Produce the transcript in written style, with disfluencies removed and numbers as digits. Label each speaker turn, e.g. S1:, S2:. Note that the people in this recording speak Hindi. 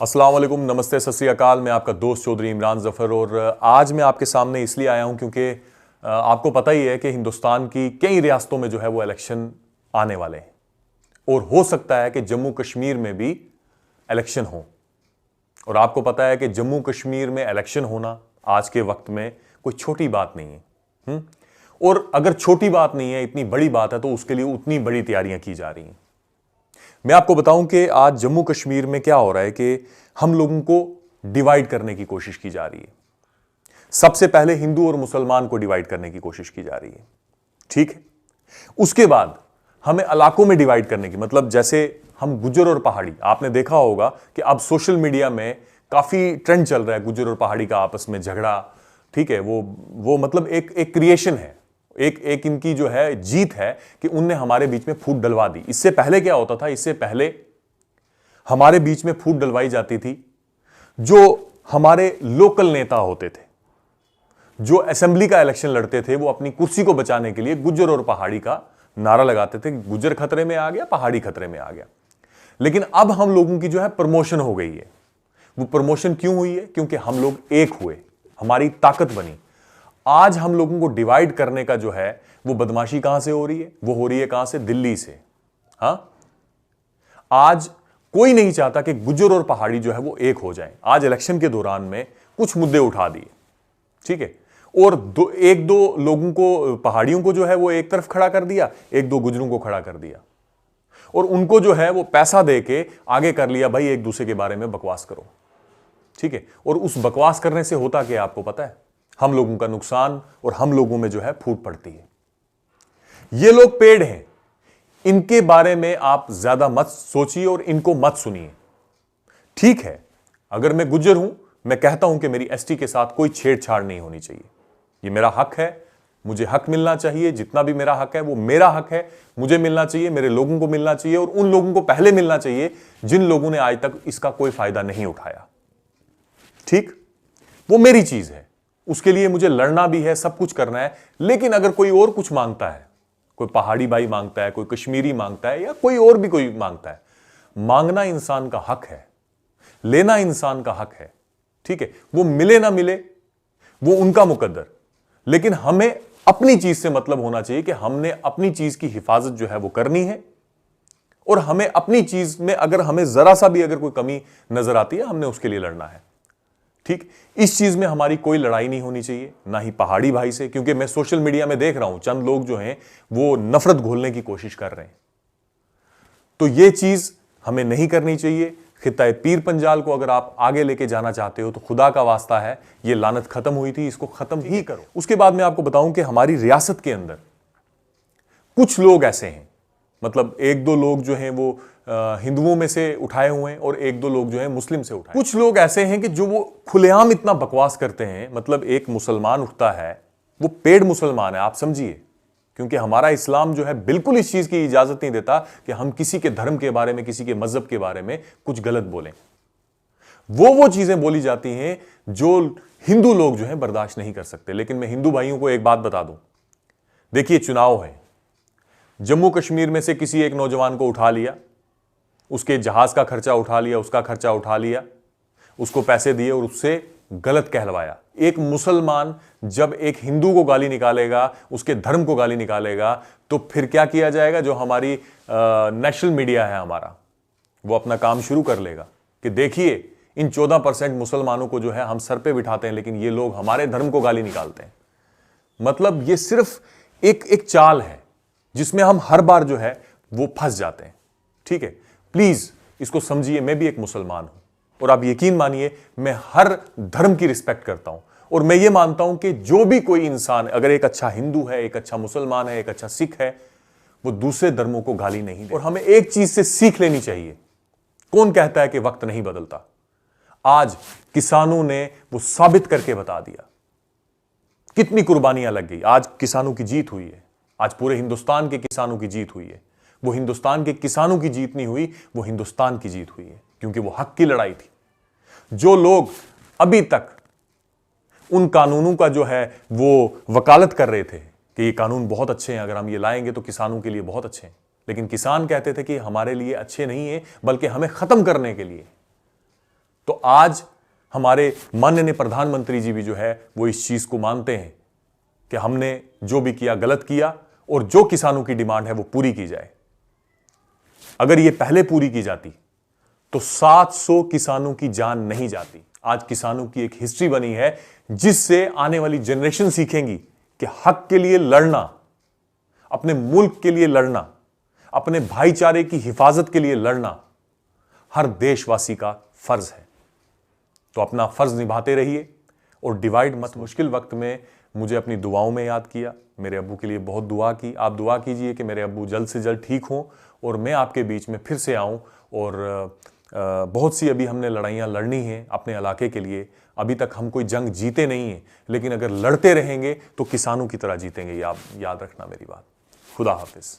S1: अस्सलाम वालेकुम, नमस्ते, सत श्री अकाल। मैं आपका दोस्त चौधरी इमरान ज़फ़र और आज मैं आपके सामने इसलिए आया हूं क्योंकि आपको पता ही है कि हिंदुस्तान की कई रियासतों में जो है वो इलेक्शन आने वाले हैं और हो सकता है कि जम्मू कश्मीर में भी इलेक्शन हो। और आपको पता है कि जम्मू कश्मीर में इलेक्शन होना आज के वक्त में कोई छोटी बात नहीं है। और अगर छोटी बात नहीं है, इतनी बड़ी बात है, तो उसके लिए उतनी बड़ी तैयारियां की जा रही हैं। मैं आपको बताऊं कि आज जम्मू कश्मीर में क्या हो रहा है कि हम लोगों को डिवाइड करने की कोशिश की जा रही है। सबसे पहले हिंदू और मुसलमान को डिवाइड करने की कोशिश की जा रही है, ठीक है। उसके बाद हमें इलाकों में डिवाइड करने की, मतलब जैसे हम गुज्जर और पहाड़ी, आपने देखा होगा कि अब सोशल मीडिया में काफी ट्रेंड चल रहा है गुज्जर और पहाड़ी का आपस में झगड़ा, ठीक है। वो मतलब एक क्रिएशन है, एक इनकी जो है जीत है कि उनने हमारे बीच में फूट डलवा दी। इससे पहले क्या होता था? इससे पहले हमारे बीच में फूट डलवाई जाती थी जो हमारे लोकल नेता होते थे, जो असेंबली का इलेक्शन लड़ते थे। वो अपनी कुर्सी को बचाने के लिए गुज्जर और पहाड़ी का नारा लगाते थे। गुज्जर खतरे में आ गया, पहाड़ी खतरे में आ गया। लेकिन अब हम लोगों की जो है प्रमोशन हो गई है। वो प्रमोशन क्यों हुई है? क्योंकि हम लोग एक हुए, हमारी ताकत बनी। आज हम लोगों को डिवाइड करने का जो है वो बदमाशी कहां से हो रही है? वो हो रही है कहां से? दिल्ली से। हां, आज कोई नहीं चाहता कि गुज्जर और पहाड़ी जो है वो एक हो जाएं। आज इलेक्शन के दौरान में कुछ मुद्दे उठा दिए, ठीक है, और एक दो लोगों को, पहाड़ियों को जो है वो एक तरफ खड़ा कर दिया, एक दो गुज्जरों को खड़ा कर दिया, और उनको जो है वो पैसा दे के आगे कर लिया, भाई एक दूसरे के बारे में बकवास करो, ठीक है। और उस बकवास करने से होता क्या आपको पता है? हम लोगों का नुकसान और हम लोगों में जो है फूट पड़ती है। ये लोग पेड़ हैं, इनके बारे में आप ज्यादा मत सोचिए और इनको मत सुनिए, ठीक है। अगर मैं गुज्जर हूं, मैं कहता हूं कि मेरी एसटी के साथ कोई छेड़छाड़ नहीं होनी चाहिए। ये मेरा हक है, मुझे हक मिलना चाहिए। जितना भी मेरा हक है वो मेरा हक है, मुझे मिलना चाहिए, मेरे लोगों को मिलना चाहिए, और उन लोगों को पहले मिलना चाहिए जिन लोगों ने आज तक इसका कोई फायदा नहीं उठाया, ठीक। वो मेरी चीज है, उसके लिए मुझे लड़ना भी है, सब कुछ करना है। लेकिन अगर कोई और कुछ मांगता है, कोई पहाड़ी भाई मांगता है, कोई कश्मीरी मांगता है, या कोई और भी कोई मांगता है, मांगना इंसान का हक है, लेना इंसान का हक है, ठीक है। वो मिले ना मिले वो उनका मुकद्दर, लेकिन हमें अपनी चीज से मतलब होना चाहिए कि हमने अपनी चीज की हिफाजत जो है वो करनी है। और हमें अपनी चीज में अगर हमें जरा सा भी अगर कोई कमी नजर आती है, हमने उसके लिए लड़ना है, ठीक। इस चीज में हमारी कोई लड़ाई नहीं होनी चाहिए, ना ही पहाड़ी भाई से, क्योंकि मैं सोशल मीडिया में देख रहा हूं चंद लोग जो हैं वो नफरत घोलने की कोशिश कर रहे हैं। तो ये चीज हमें नहीं करनी चाहिए। खित्ता पीर पंजाल को अगर आप आगे लेके जाना चाहते हो तो खुदा का वास्ता है, ये लानत खत्म हुई थी, इसको खत्म ही करो। उसके बाद मैं आपको बताऊं कि हमारी रियासत के अंदर कुछ लोग ऐसे हैं, मतलब एक दो लोग जो हैं वो हिंदुओं में से उठाए हुए हैं और एक दो लोग जो हैं मुस्लिम से उठाए। कुछ लोग ऐसे हैं कि जो वो खुलेआम इतना बकवास करते हैं, मतलब एक मुसलमान उठता है, वो पेड़ मुसलमान है, आप समझिए, क्योंकि हमारा इस्लाम जो है बिल्कुल इस चीज की इजाजत नहीं देता कि हम किसी के धर्म के बारे में, किसी के मजहब के बारे में कुछ गलत बोलें। वो चीजें बोली जाती हैं जो हिंदू लोग जो है बर्दाश्त नहीं कर सकते। लेकिन मैं हिंदू भाइयों को एक बात बता दूं, देखिए चुनाव है, जम्मू कश्मीर में से किसी एक नौजवान को उठा लिया, उसके जहाज का खर्चा उठा लिया, उसका खर्चा उठा लिया, उसको पैसे दिए और उससे गलत कहलवाया। एक मुसलमान जब एक हिंदू को गाली निकालेगा, उसके धर्म को गाली निकालेगा, तो फिर क्या किया जाएगा? जो हमारी नेशनल मीडिया है हमारा, वो अपना काम शुरू कर लेगा कि देखिए इन 14% मुसलमानों को जो है हम सर पे बिठाते हैं, लेकिन ये लोग हमारे धर्म को गाली निकालते हैं। मतलब ये सिर्फ एक चाल है जिसमें हम हर बार जो है वो फंस जाते हैं, ठीक है। प्लीज इसको समझिए, मैं भी एक मुसलमान हूं और आप यकीन मानिए मैं हर धर्म की रिस्पेक्ट करता हूं, और मैं ये मानता हूं कि जो भी कोई इंसान अगर एक अच्छा हिंदू है, एक अच्छा मुसलमान है, एक अच्छा सिख है, वो दूसरे धर्मों को गाली नहीं दे। और हमें एक चीज से सीख लेनी चाहिए। कौन कहता है कि वक्त नहीं बदलता? आज किसानों ने वो साबित करके बता दिया, कितनी कुर्बानियां लग गई। आज किसानों की जीत हुई है, आज पूरे हिंदुस्तान के किसानों की जीत हुई है। वो हिंदुस्तान के किसानों की जीत नहीं हुई, वो हिंदुस्तान की जीत हुई है, क्योंकि वो हक की लड़ाई थी। जो लोग अभी तक उन कानूनों का जो है वो वकालत कर रहे थे कि ये कानून बहुत अच्छे हैं, अगर हम ये लाएंगे तो किसानों के लिए बहुत अच्छे हैं, लेकिन किसान कहते थे कि हमारे लिए अच्छे नहीं है, बल्कि हमें खत्म करने के लिए। तो आज हमारे माननीय प्रधानमंत्री जी भी जो है वो इस चीज को मानते हैं कि हमने जो भी किया गलत किया और जो किसानों की डिमांड है वो पूरी की जाए। अगर ये पहले पूरी की जाती तो 700 किसानों की जान नहीं जाती। आज किसानों की एक हिस्ट्री बनी है जिससे आने वाली जनरेशन सीखेंगी कि हक के लिए लड़ना, अपने मुल्क के लिए लड़ना, अपने भाईचारे की हिफाजत के लिए लड़ना हर देशवासी का फर्ज है। तो अपना फर्ज निभाते रहिए और डिवाइड मत। मुश्किल वक्त में मुझे अपनी दुआओं में याद किया, मेरे अब्बू के लिए बहुत दुआ की। आप दुआ कीजिए कि मेरे अब्बू जल्द से जल्द ठीक हों और मैं आपके बीच में फिर से आऊं। और बहुत सी अभी हमने लड़ाइयाँ लड़नी हैं अपने इलाके के लिए। अभी तक हम कोई जंग जीते नहीं हैं, लेकिन अगर लड़ते रहेंगे तो किसानों की तरह जीतेंगे। याद रखना मेरी बात। खुदा हाफिज।